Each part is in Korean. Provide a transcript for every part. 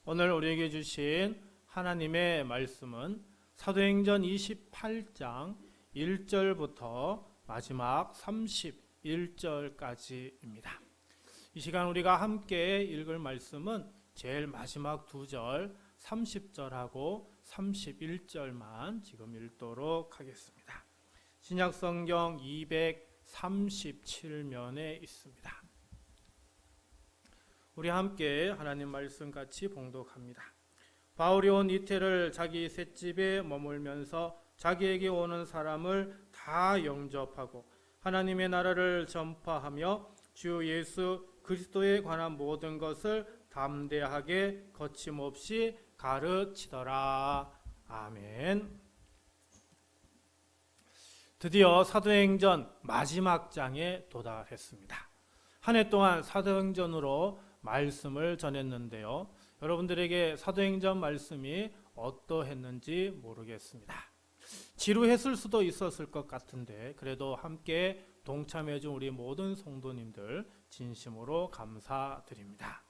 오늘 우리에게 주신 하나님의 말씀은 사도행전 28장 1절부터 마지막 31절까지입니다. 이 시간 우리가 함께 읽을 말씀은 제일 마지막 두 절 30절하고 31절만 지금 읽도록 하겠습니다. 신약성경 237면에 있습니다. 우리 함께 하나님 말씀 같이 봉독합니다. 바울이 온 이태를 자기 셋집에 머물면서 자기에게 오는 사람을 다 영접하고 하나님의 나라를 전파하며 주 예수 그리스도에 관한 모든 것을 담대하게 거침없이 가르치더라. 아멘. 드디어 사도행전 마지막 장에 도달했습니다. 한 해 동안 사도행전으로 말씀을 전했는데요. 여러분들에게 사도행전 말씀이 어떠했는지 모르겠습니다. 지루했을 수도 있었을 것 같은데 그래도 함께 동참해준 우리 모든 성도님들 진심으로 감사드립니다.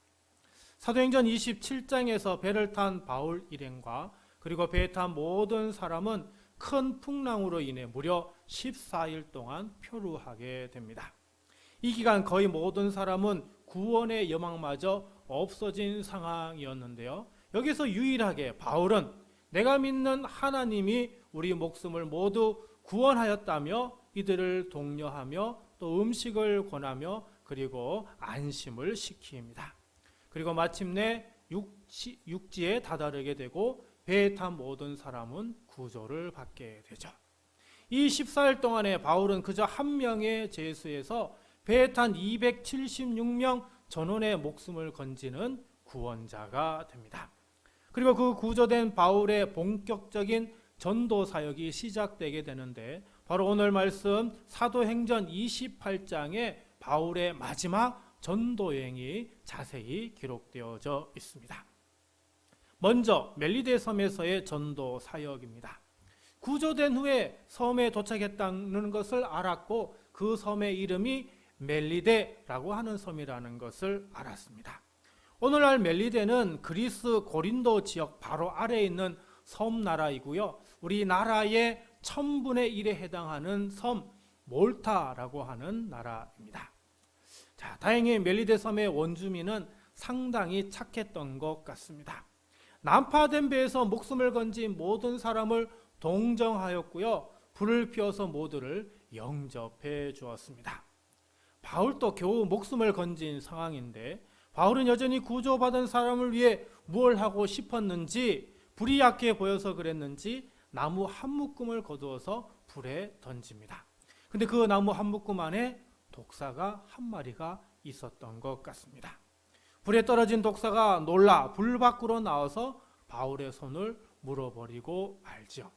사도행전 27장에서 배를 탄 바울 일행과 그리고 배에 탄 모든 사람은 큰 풍랑으로 인해 무려 14일 동안 표류하게 됩니다. 이 기간 거의 모든 사람은 구원의 여망마저 없어진 상황이었는데요. 여기서 유일하게 바울은 내가 믿는 하나님이 우리 목숨을 모두 구원하였다며 이들을 독려하며 또 음식을 권하며 그리고 안심을 시킵니다. 그리고 마침내 육지에 다다르게 되고 배에 탄 모든 사람은 구조를 받게 되죠. 이 14일 동안에 바울은 그저 한 명의 죄수에서 배에 탄 276명 전원의 목숨을 건지는 구원자가 됩니다. 그리고 그 구조된 바울의 본격적인 전도 사역이 시작되게 되는데 바로 오늘 말씀 사도행전 28장에 바울의 마지막 전도 여행이 자세히 기록되어져 있습니다. 먼저 멜리데 섬에서의 전도 사역입니다. 구조된 후에 섬에 도착했다는 것을 알았고 그 섬의 이름이 멜리데라고 하는 섬이라는 것을 알았습니다. 오늘날 멜리데는 그리스 고린도 지역 바로 아래에 있는 섬나라이고요. 우리나라의 1000분의 1에 해당하는 섬 몰타라고 하는 나라입니다. 자, 다행히 멜리데 섬의 원주민은 상당히 착했던 것 같습니다. 난파된 배에서 목숨을 건진 모든 사람을 동정하였고요. 불을 피워서 모두를 영접해 주었습니다. 바울도 겨우 목숨을 건진 상황인데 바울은 여전히 구조받은 사람을 위해 무엇을 하고 싶었는지 불이 약해 보여서 그랬는지 나무 한 묶음을 거두어서 불에 던집니다. 근데 그 나무 한 묶음 안에 독사가 한 마리가 있었던 것 같습니다. 불에 떨어진 독사가 놀라 불 밖으로 나와서 바울의 손을 물어버리고 말죠.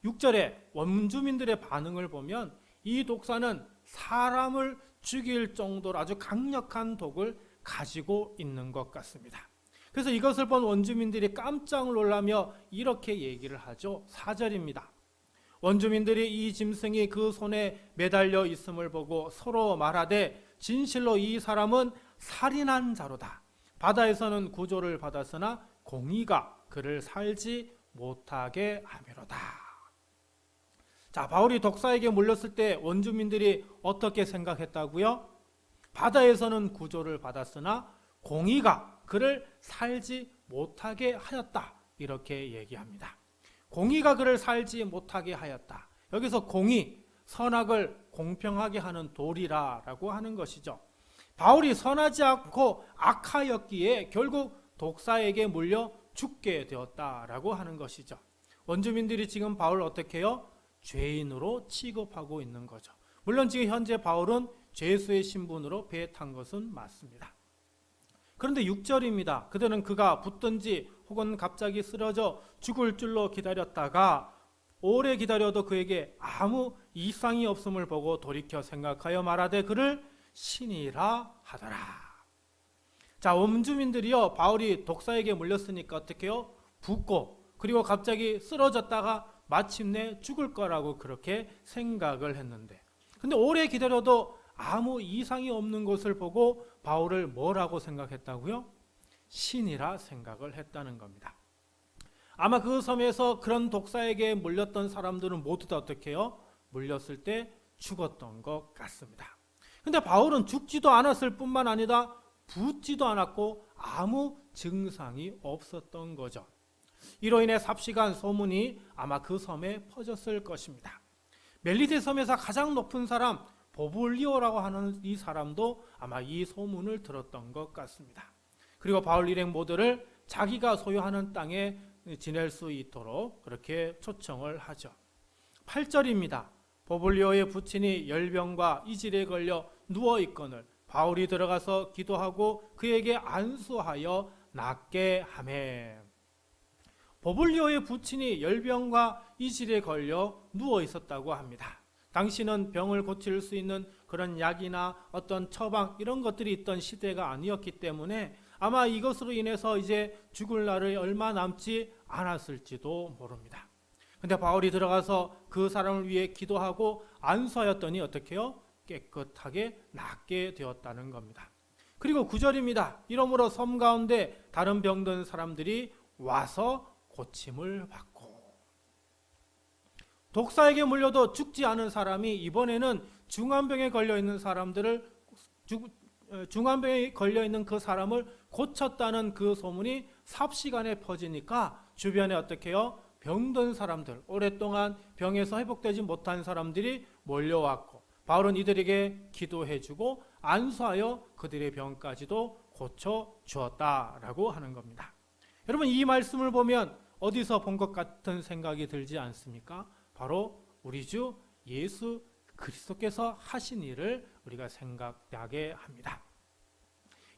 6절에 원주민들의 반응을 보면 이 독사는 사람을 죽일 정도로 아주 강력한 독을 가지고 있는 것 같습니다. 그래서 이것을 본 원주민들이 깜짝 놀라며 이렇게 얘기를 하죠. 4절입니다. 원주민들이 이 짐승이 그 손에 매달려 있음을 보고 서로 말하되 진실로 이 사람은 살인한 자로다. 바다에서는 구조를 받았으나 공의가 그를 살지 못하게 하미로다. 자, 바울이 독사에게 물렸을 때 원주민들이 어떻게 생각했다고요? 바다에서는 구조를 받았으나 공의가 그를 살지 못하게 하였다. 이렇게 얘기합니다. 공의가 그를 살지 못하게 하였다. 여기서 공의, 선악을 공평하게 하는 도리라고 하는 것이죠. 바울이 선하지 않고 악하였기에 결국 독사에게 물려 죽게 되었다라고 하는 것이죠. 원주민들이 지금 바울을 어떻게 해요? 죄인으로 취급하고 있는 거죠. 물론 지금 현재 바울은 죄수의 신분으로 배에 탄 것은 맞습니다. 그런데 6절입니다. 그들은 그가 붙든지 혹은 갑자기 쓰러져 죽을 줄로 기다렸다가 오래 기다려도 그에게 아무 이상이 없음을 보고 돌이켜 생각하여 말하되 그를 신이라 하더라. 자, 원주민들이요, 바울이 독사에게 물렸으니까 어떻게 해요? 붓고 그리고 갑자기 쓰러졌다가 마침내 죽을 거라고 그렇게 생각을 했는데, 근데 오래 기다려도 아무 이상이 없는 것을 보고 바울을 뭐라고 생각했다고요? 신이라 생각을 했다는 겁니다. 아마 그 섬에서 그런 독사에게 물렸던 사람들은 모두 다 어떻게 해요? 물렸을 때 죽었던 것 같습니다. 근데 바울은 죽지도 않았을 뿐만 아니라 붓지도 않았고 아무 증상이 없었던 거죠. 이로 인해 삽시간 소문이 아마 그 섬에 퍼졌을 것입니다. 멜리데 섬에서 가장 높은 사람 보블리오라고 하는 이 사람도 아마 이 소문을 들었던 것 같습니다. 그리고 바울 일행 모두를 자기가 소유하는 땅에 지낼 수 있도록 그렇게 초청을 하죠. 8절입니다. 보블리오의 부친이 열병과 이질에 걸려 누워있거늘 바울이 들어가서 기도하고 그에게 안수하여 낫게 하매. 보블리오의 부친이 열병과 이질에 걸려 누워 있었다고 합니다. 당시는 병을 고칠 수 있는 그런 약이나 어떤 처방 이런 것들이 있던 시대가 아니었기 때문에 아마 이것으로 인해서 이제 죽을 날이 얼마 남지 않았을지도 모릅니다. 근데 바울이 들어가서 그 사람을 위해 기도하고 안수하였더니 어떻게 해요? 깨끗하게 낫게 되었다는 겁니다. 그리고 9절입니다. 이러므로 섬 가운데 다른 병든 사람들이 와서 고침을 받고, 독사에게 물려도 죽지 않은 사람이 이번에는 중환병에 걸려 있는 사람들을 중환병에 걸려 있는 그 사람을 고쳤다는 그 소문이 삽시간에 퍼지니까 주변에 어떻게 해요? 병든 사람들, 오랫동안 병에서 회복되지 못한 사람들이 몰려왔고 바울은 이들에게 기도해주고 안수하여 그들의 병까지도 고쳐 주었다라고 하는 겁니다. 여러분, 이 말씀을 보면 어디서 본 것 같은 생각이 들지 않습니까? 바로 우리 주 예수 그리스도께서 하신 일을 우리가 생각나게 합니다.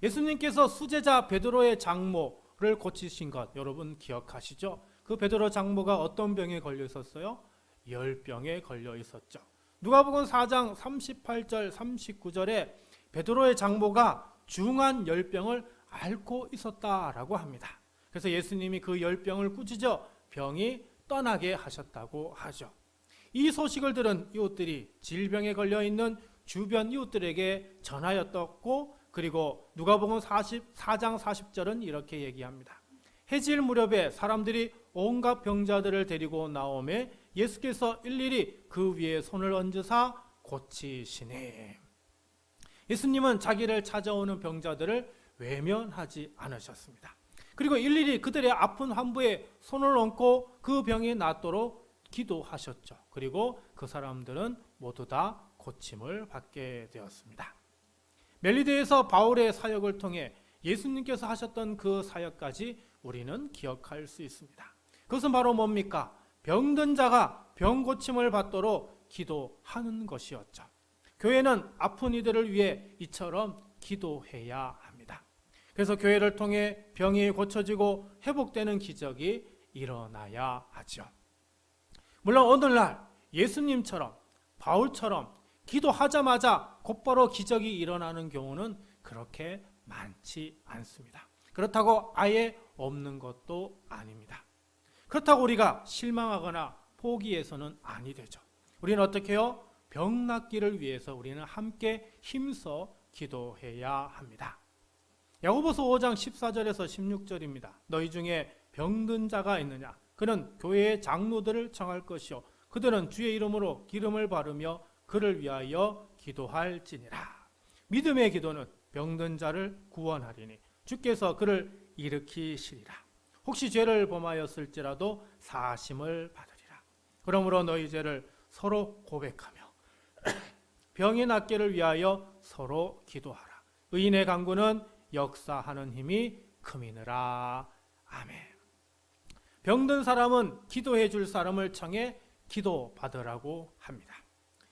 예수님께서 수제자 베드로의 장모를 고치신 것 여러분 기억하시죠? 그 베드로 장모가 어떤 병에 걸려 있었어요? 열병에 걸려 있었죠. 누가복음 4장 38절 39절에 베드로의 장모가 중한 열병을 앓고 있었다라고 합니다. 그래서 예수님이 그 열병을 꾸짖어 병이 떠나게 하셨다고 하죠. 이 소식을 들은 이웃들이 질병에 걸려 있는 주변 이웃들에게 전하였고, 그리고 누가복음 4장 40절은 이렇게 얘기합니다. 해질 무렵에 사람들이 온갖 병자들을 데리고 나오매 예수께서 일일이 그 위에 손을 얹으사 고치시니. 예수님은 자기를 찾아오는 병자들을 외면하지 않으셨습니다. 그리고 일일이 그들의 아픈 환부에 손을 얹고 그 병이 낫도록 기도하셨죠. 그리고 그 사람들은 모두 다 고침을 받게 되었습니다. 멜리데에서 바울의 사역을 통해 예수님께서 하셨던 그 사역까지 우리는 기억할 수 있습니다. 그것은 바로 뭡니까? 병든 자가 병 고침을 받도록 기도하는 것이었죠. 교회는 아픈 이들을 위해 이처럼 기도해야 합니다. 그래서 교회를 통해 병이 고쳐지고 회복되는 기적이 일어나야 하죠. 물론 오늘날 예수님처럼 바울처럼 기도하자마자 곧바로 기적이 일어나는 경우는 그렇게 많지 않습니다. 그렇다고 아예 없는 것도 아닙니다. 그렇다고 우리가 실망하거나 포기해서는 아니 되죠. 우리는 어떻게 해요? 병 낫기를 위해서 우리는 함께 힘써 기도해야 합니다. 야고보서 5장 14절에서 16절입니다. 너희 중에 병든 자가 있느냐? 그는 교회의 장로들을 청할 것이요 그들은 주의 이름으로 기름을 바르며 그를 위하여 기도할지니라. 믿음의 기도는 병든 자를 구원하리니 주께서 그를 일으키시리라. 혹시 죄를 범하였을지라도 사하심을 받으리라. 그러므로 너희 죄를 서로 고백하며 병이 낫기를 위하여 서로 기도하라. 의인의 간구는 역사하는 힘이 큼이니라. 아멘. 병든 사람은 기도해 줄 사람을 청해 기도 받으라고 합니다.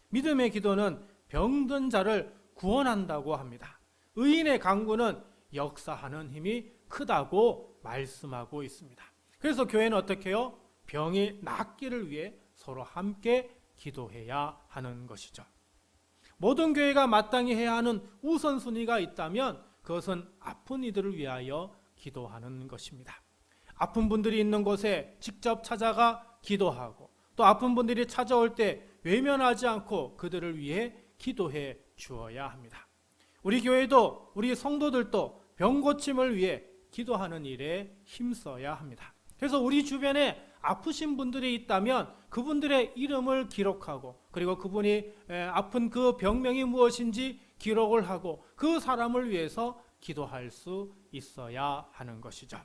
믿음의 기도는 병든 자를 구원한다고 합니다. 의인의 간구는 역사하는 힘이 크다고 말씀하고 있습니다. 그래서 교회는 어떻게 해요? 병이 낫기를 위해 서로 함께 기도해야 하는 것이죠. 모든 교회가 마땅히 해야 하는 우선순위가 있다면 그것은 아픈 이들을 위하여 기도하는 것입니다. 아픈 분들이 있는 곳에 직접 찾아가 기도하고 또 아픈 분들이 찾아올 때 외면하지 않고 그들을 위해 기도해 주어야 합니다. 우리 교회도 우리 성도들도 병 고침을 위해 기도하는 일에 힘써야 합니다. 그래서 우리 주변에 아프신 분들이 있다면 그분들의 이름을 기록하고 그리고 그분이 아픈 그 병명이 무엇인지 기록을 하고 그 사람을 위해서 기도할 수 있어야 하는 것이죠.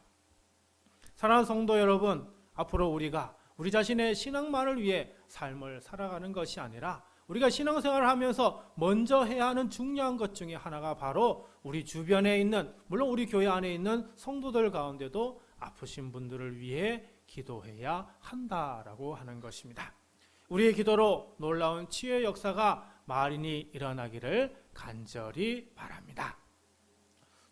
사랑하는 성도 여러분, 앞으로 우리가 우리 자신의 신앙만을 위해 삶을 살아가는 것이 아니라 우리가 신앙생활을 하면서 먼저 해야 하는 중요한 것 중에 하나가 바로 우리 주변에 있는, 물론 우리 교회 안에 있는 성도들 가운데도 아프신 분들을 위해 기도해야 한다라고 하는 것입니다. 우리의 기도로 놀라운 치유의 역사가 만인이 일어나기를 간절히 바랍니다.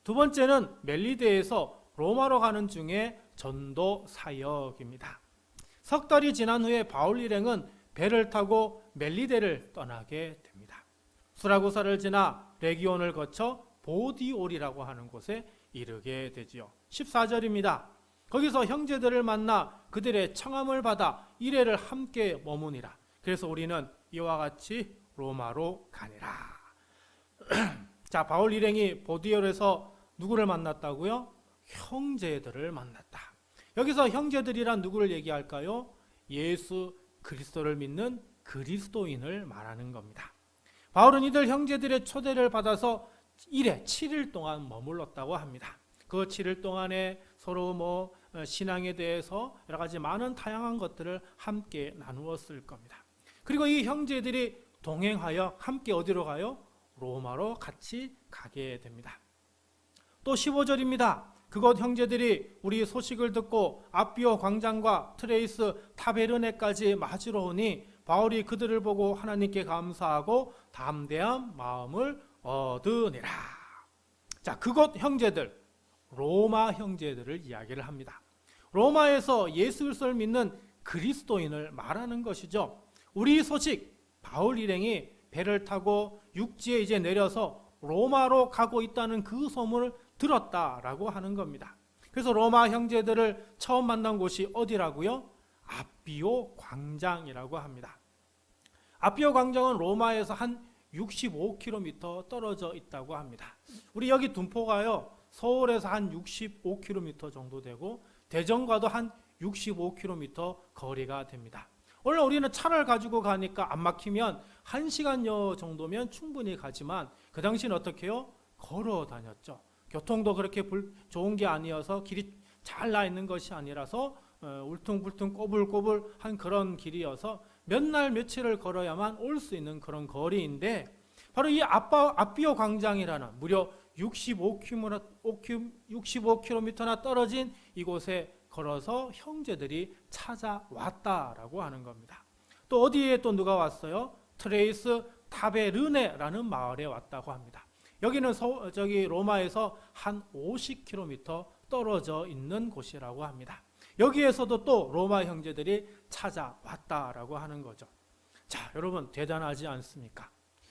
두 번째는 멜리데에서 로마로 가는 중에 전도 사역입니다. 석 달이 지난 후에 바울 일행은 배를 타고 멜리데를 떠나게 됩니다. 수라구사를 지나 레기온을 거쳐 보디올이라고 하는 곳에 이르게 되지요. 14절입니다. 거기서 형제들을 만나 그들의 청함을 받아 이레를 함께 머무니라. 그래서 우리는 이와 같이 로마로 가니라. 자, 바울 일행이 보디올에서 누구를 만났다고요? 형제들을 만났다. 여기서 형제들이란 누구를 얘기할까요? 예수 그리스도를 믿는 그리스도인을 말하는 겁니다. 바울은 이들 형제들의 초대를 받아서 7일 동안 머물렀다고 합니다. 그 7일 동안에 서로 신앙에 대해서 여러 가지 많은 다양한 것들을 함께 나누었을 겁니다. 그리고 이 형제들이 동행하여 함께 어디로 가요? 로마로 같이 가게 됩니다. 또 15절입니다. 그곳 형제들이 우리 소식을 듣고 아비오 광장과 트레이스 타베르네까지 맞으러 오니 바울이 그들을 보고 하나님께 감사하고 담대한 마음을 얻으니라. 자, 그곳 형제들, 로마 형제들을 이야기를 합니다. 로마에서 예수 그리스도를 믿는 그리스도인을 말하는 것이죠. 우리 소식, 바울 일행이 배를 타고 육지에 이제 내려서 로마로 가고 있다는 그 소문을 들었다라고 하는 겁니다. 그래서 로마 형제들을 처음 만난 곳이 어디라고요? 아비오 광장이라고 합니다. 아비오 광장은 로마에서 한 65km 떨어져 있다고 합니다. 우리 여기 둔포가요, 서울에서 한 65km 정도 되고 대전과도 한 65km 거리가 됩니다. 원래 우리는 차를 가지고 가니까 안 막히면 1시간여 정도면 충분히 가지만 그 당시는 어떻게 해요? 걸어 다녔죠. 교통도 그렇게 좋은 게 아니어서 길이 잘 나 있는 것이 아니라서 울퉁불퉁 꼬불꼬불한 그런 길이어서 몇 날 며칠을 걸어야만 올 수 있는 그런 거리인데 바로 이 아비오 광장이라는 무려 65km나 떨어진 이곳에 걸어서 형제들이 찾아왔다라고 하는 겁니다. 또 어디에 또 누가 왔어요? 트레이스 타베르네라는 마을에 왔다고 합니다. 여기는 저기 로마에서 한 50km 떨어져 있는 곳이라고 합니다. 여기에서도 또 로마 형제들이 찾아왔다라고 하는 거죠. 자, 여러분 대단하지 않습니까?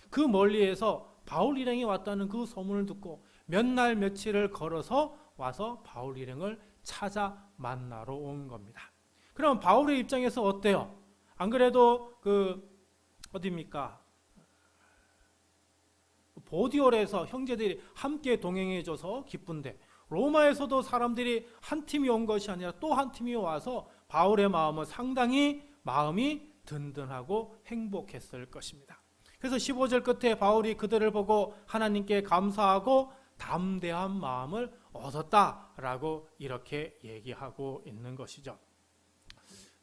그 멀리에서 바울 일행이 왔다는 그 소문을 듣고 몇 날 며칠을 걸어서 와서 바울 일행을 찾아 만나러 온 겁니다. 그럼 바울의 입장에서 어때요? 안 그래도 어디입니까? 보디올에서 형제들이 함께 동행해줘서 기쁜데 로마에서도 사람들이 한 팀이 온 것이 아니라 또 한 팀이 와서 바울의 마음은 상당히 마음이 든든하고 행복했을 것입니다. 그래서 15절 끝에 바울이 그들을 보고 하나님께 감사하고 담대한 마음을 얻었다라고 이렇게 얘기하고 있는 것이죠.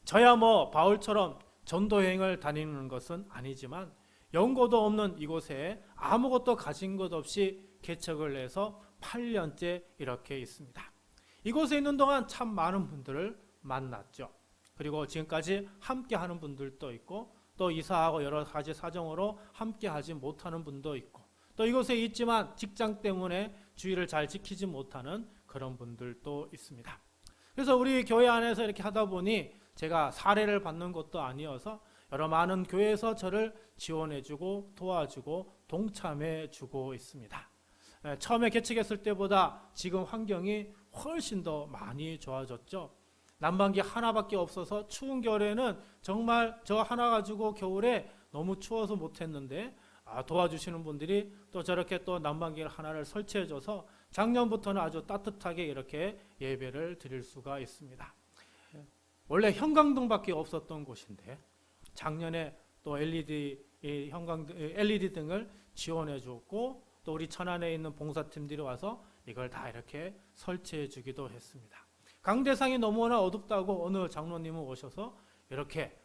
저야 바울처럼 전도여행을 다니는 것은 아니지만 연고도 없는 이곳에 아무것도 가진 것 없이 개척을 해서 8년째 이렇게 있습니다. 이곳에 있는 동안 참 많은 분들을 만났죠. 그리고 지금까지 함께 하는 분들도 있고 또 이사하고 여러 가지 사정으로 함께 하지 못하는 분도 있고 또 이곳에 있지만 직장 때문에 주의를 잘 지키지 못하는 그런 분들도 있습니다. 그래서 우리 교회 안에서 이렇게 하다 보니 제가 사례를 받는 것도 아니어서 여러 많은 교회에서 저를 지원해주고 도와주고 동참해주고 있습니다. 처음에 개척했을 때보다 지금 환경이 훨씬 더 많이 좋아졌죠. 난방기 하나밖에 없어서 추운 겨울에는 정말 저 하나 가지고 겨울에 너무 추워서 못했는데 도와주시는 분들이 또 저렇게 또 난방기를 하나를 설치해줘서 작년부터는 아주 따뜻하게 이렇게 예배를 드릴 수가 있습니다. 원래 형광등밖에 없었던 곳인데 작년에 또 LED 등을 지원해 줬고 또 우리 천안에 있는 봉사팀들이 와서 이걸 다 이렇게 설치해 주기도 했습니다. 강대상이 너무나 어둡다고 어느 장로님은 오셔서 이렇게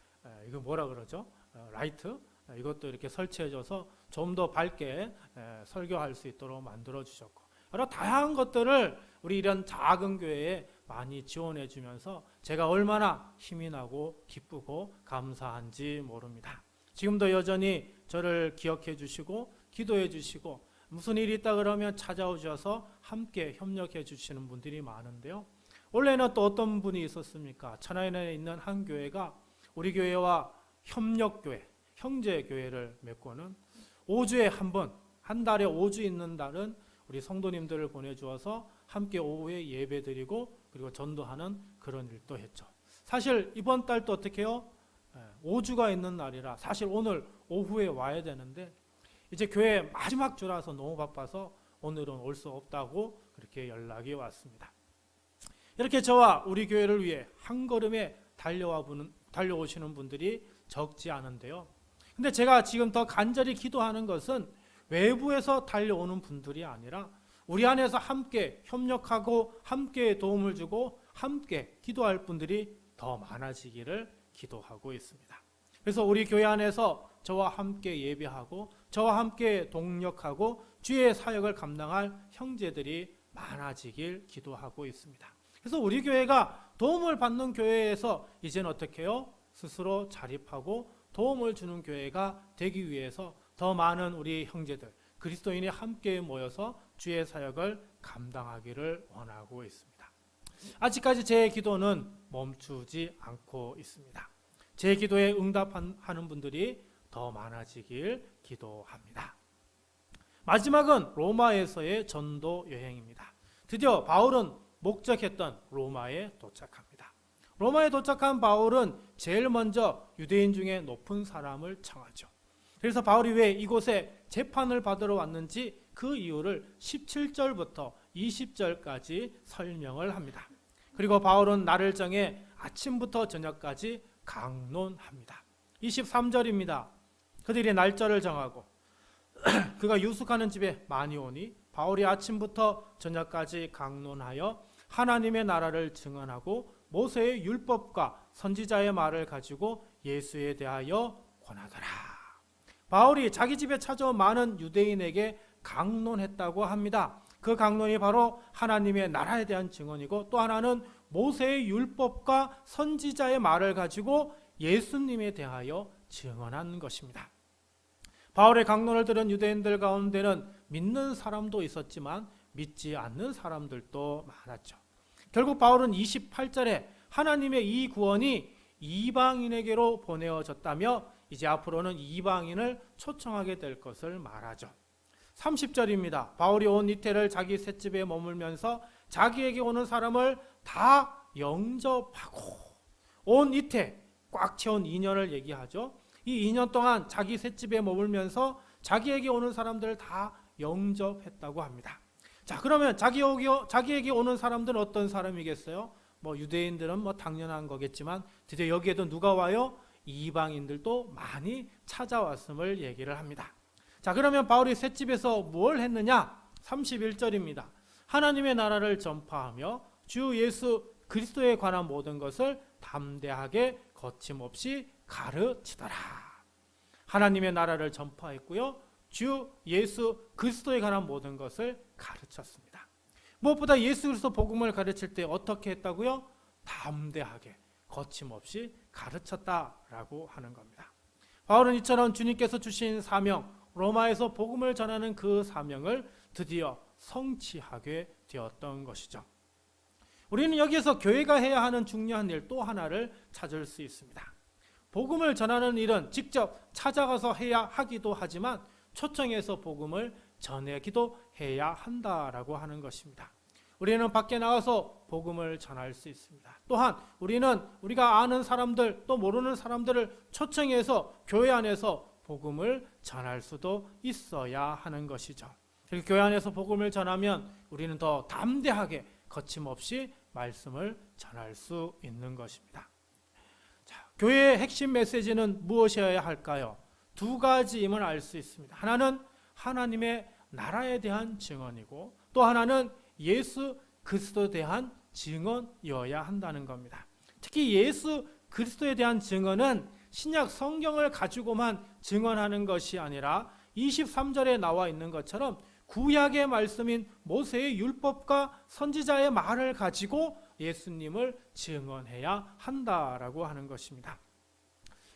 이거 뭐라 그러죠? 라이트 이것도 이렇게 설치해 줘서 좀 더 밝게 설교할 수 있도록 만들어 주셨고 여러 다양한 것들을 우리 이런 작은 교회에 많이 지원해 주면서 제가 얼마나 힘이 나고 기쁘고 감사한지 모릅니다. 지금도 여전히 저를 기억해 주시고 기도해 주시고 무슨 일이 있다 그러면 찾아오셔서 함께 협력해 주시는 분들이 많은데요. 원래는 또 어떤 분이 있었습니까? 천안에 있는 한 교회가 우리 교회와 협력교회, 형제교회를 맺고는 5주에 한 번, 한 달에 5주 있는 달은 우리 성도님들을 보내주어서 함께 오후에 예배 드리고 그리고 전도하는 그런 일도 했죠. 사실 이번 달도 어떻게 해요? 5주가 있는 날이라 사실 오늘 오후에 와야 되는데 이제 교회 마지막 주라서 너무 바빠서 오늘은 올 수 없다고 그렇게 연락이 왔습니다. 이렇게 저와 우리 교회를 위해 한 걸음에 달려오시는 분들이 적지 않은데요. 근데 제가 지금 더 간절히 기도하는 것은 외부에서 달려오는 분들이 아니라 우리 안에서 함께 협력하고 함께 도움을 주고 함께 기도할 분들이 더 많아지기를 기도하고 있습니다. 그래서 우리 교회 안에서 저와 함께 예배하고 저와 함께 동력하고 주의 사역을 감당할 형제들이 많아지길 기도하고 있습니다. 그래서 우리 교회가 도움을 받는 교회에서 이제는 어떻게 해요? 스스로 자립하고 도움을 주는 교회가 되기 위해서 더 많은 우리 형제들, 그리스도인이 함께 모여서 주의 사역을 감당하기를 원하고 있습니다. 아직까지 제 기도는 멈추지 않고 있습니다. 제 기도에 응답하는 분들이 더 많아지길 기도합니다. 마지막은 로마에서의 전도 여행입니다. 드디어 바울은 목적했던 로마에 도착합니다. 로마에 도착한 바울은 제일 먼저 유대인 중에 높은 사람을 청하죠. 그래서 바울이 왜 이곳에 재판을 받으러 왔는지 그 이유를 17절부터 20절까지 설명을 합니다. 그리고 바울은 날을 정해 아침부터 저녁까지 강론합니다. 23절입니다. 그들이 날짜를 정하고 그가 유숙하는 집에 많이 오니 바울이 아침부터 저녁까지 강론하여 하나님의 나라를 증언하고 모세의 율법과 선지자의 말을 가지고 예수에 대하여 권하더라. 바울이 자기 집에 찾아온 많은 유대인에게 강론했다고 합니다. 그 강론이 바로 하나님의 나라에 대한 증언이고 또 하나는 모세의 율법과 선지자의 말을 가지고 예수님에 대하여 증언한 것입니다. 바울의 강론을 들은 유대인들 가운데는 믿는 사람도 있었지만 믿지 않는 사람들도 많았죠. 결국 바울은 28절에 하나님의 이 구원이 이방인에게로 보내어졌다며 이제 앞으로는 이방인을 초청하게 될 것을 말하죠. 30절입니다. 바울이 온 이태를 자기 셋집에 머물면서 자기에게 오는 사람을 다 영접하고 온 이태 꽉 채운 2년을 얘기하죠. 이 2년 동안 자기 셋집에 머물면서 자기에게 오는 사람들을 다 영접했다고 합니다. 자, 그러면 자기에게 오는 사람들은 어떤 사람이겠어요? 유대인들은 당연한 거겠지만 드디어 여기에도 누가 와요? 이방인들도 많이 찾아왔음을 얘기를 합니다. 자, 그러면 바울이 셋집에서 뭘 했느냐? 31절입니다. 하나님의 나라를 전파하며 주 예수 그리스도에 관한 모든 것을 담대하게 거침없이 가르치더라. 하나님의 나라를 전파했고요. 주 예수 그리스도에 관한 모든 것을 가르쳤습니다. 무엇보다 예수 그리스도 복음을 가르칠 때 어떻게 했다고요? 담대하게 거침없이 가르쳤다라고 하는 겁니다. 바울은 이처럼 주님께서 주신 사명, 로마에서 복음을 전하는 그 사명을 드디어 성취하게 되었던 것이죠. 우리는 여기에서 교회가 해야 하는 중요한 일 또 하나를 찾을 수 있습니다. 복음을 전하는 일은 직접 찾아가서 해야 하기도 하지만 초청해서 복음을 전하기도 해야 한다라고 하는 것입니다. 우리는 밖에 나가서 복음을 전할 수 있습니다. 또한 우리는 우리가 아는 사람들 또 모르는 사람들을 초청해서 교회 안에서 복음을 전할 수도 있어야 하는 것이죠. 그리고 교회 안에서 복음을 전하면 우리는 더 담대하게 거침없이 말씀을 전할 수 있는 것입니다. 자, 교회의 핵심 메시지는 무엇이어야 할까요? 두 가지임을 알 수 있습니다. 하나는 하나님의 나라에 대한 증언이고 또 하나는 예수 그리스도에 대한 증언이어야 한다는 겁니다. 특히 예수 그리스도에 대한 증언은 신약 성경을 가지고만 증언하는 것이 아니라 23절에 나와 있는 것처럼 구약의 말씀인 모세의 율법과 선지자의 말을 가지고 예수님을 증언해야 한다라고 하는 것입니다.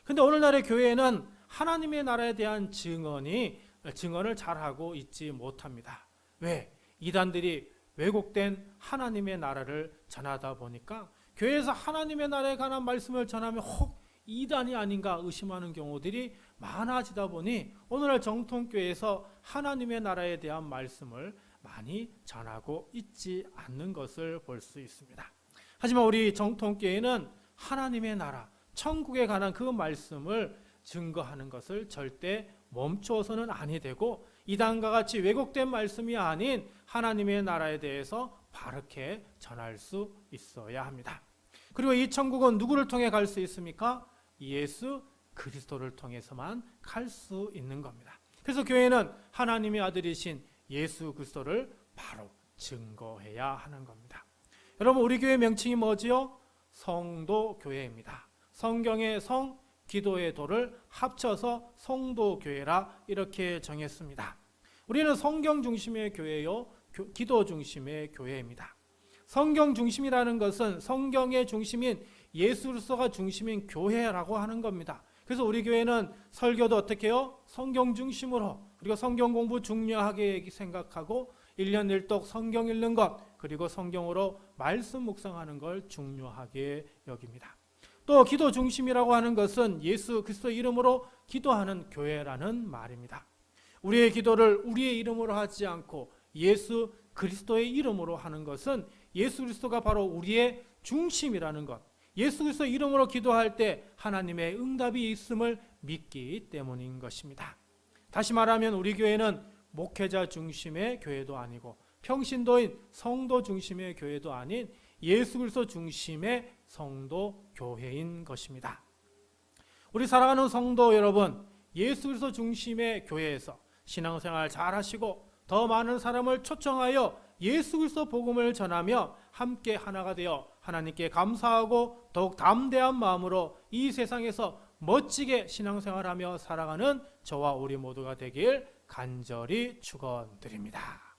그런데 오늘날의 교회는 하나님의 나라에 대한 증언을 잘하고 있지 못합니다. 왜? 이단들이 왜곡된 하나님의 나라를 전하다 보니까 교회에서 하나님의 나라에 관한 말씀을 전하면 혹 이단이 아닌가 의심하는 경우들이 많아지다 보니 오늘날 정통교회에서 하나님의 나라에 대한 말씀을 많이 전하고 있지 않는 것을 볼 수 있습니다. 하지만 우리 정통교회는 하나님의 나라, 천국에 관한 그 말씀을 증거하는 것을 절대 멈추어서는 아니 되고 이단과 같이 왜곡된 말씀이 아닌 하나님의 나라에 대해서 바르게 전할 수 있어야 합니다. 그리고 이 천국은 누구를 통해 갈 수 있습니까? 예수 그리스도를 통해서만 갈 수 있는 겁니다. 그래서 교회는 하나님의 아들이신 예수 그리스도를 바로 증거해야 하는 겁니다. 여러분, 우리 교회 명칭이 뭐지요? 성도교회입니다. 성경의 성, 기도의 도를 합쳐서 성도교회라 이렇게 정했습니다. 우리는 성경 중심의 교회요, 기도 중심의 교회입니다. 성경 중심이라는 것은 성경의 중심인 예수 그리스도가 중심인 교회라고 하는 겁니다. 그래서 우리 교회는 설교도 어떻게 해요? 성경 중심으로, 그리고 성경 공부 중요하게 생각하고 1년 1독 성경 읽는 것, 그리고 성경으로 말씀 묵상하는 걸 중요하게 여깁니다. 또 기도 중심이라고 하는 것은 예수 그리스도 이름으로 기도하는 교회라는 말입니다. 우리의 기도를 우리의 이름으로 하지 않고 예수 그리스도의 이름으로 하는 것은 예수 그리스도가 바로 우리의 중심이라는 것, 예수 그리스도 이름으로 기도할 때 하나님의 응답이 있음을 믿기 때문인 것입니다. 다시 말하면 우리 교회는 목회자 중심의 교회도 아니고 평신도인 성도 중심의 교회도 아닌 예수 그리스도 중심의 성도 교회인 것입니다. 우리 사랑하는 성도 여러분, 예수 그리스도 중심의 교회에서 신앙생활 잘 하시고 더 많은 사람을 초청하여 예수 그리스도 복음을 전하며 함께 하나가 되어 하나님께 감사하고 더욱 담대한 마음으로 이 세상에서 멋지게 신앙생활하며 살아가는 저와 우리 모두가 되길 간절히 축원드립니다.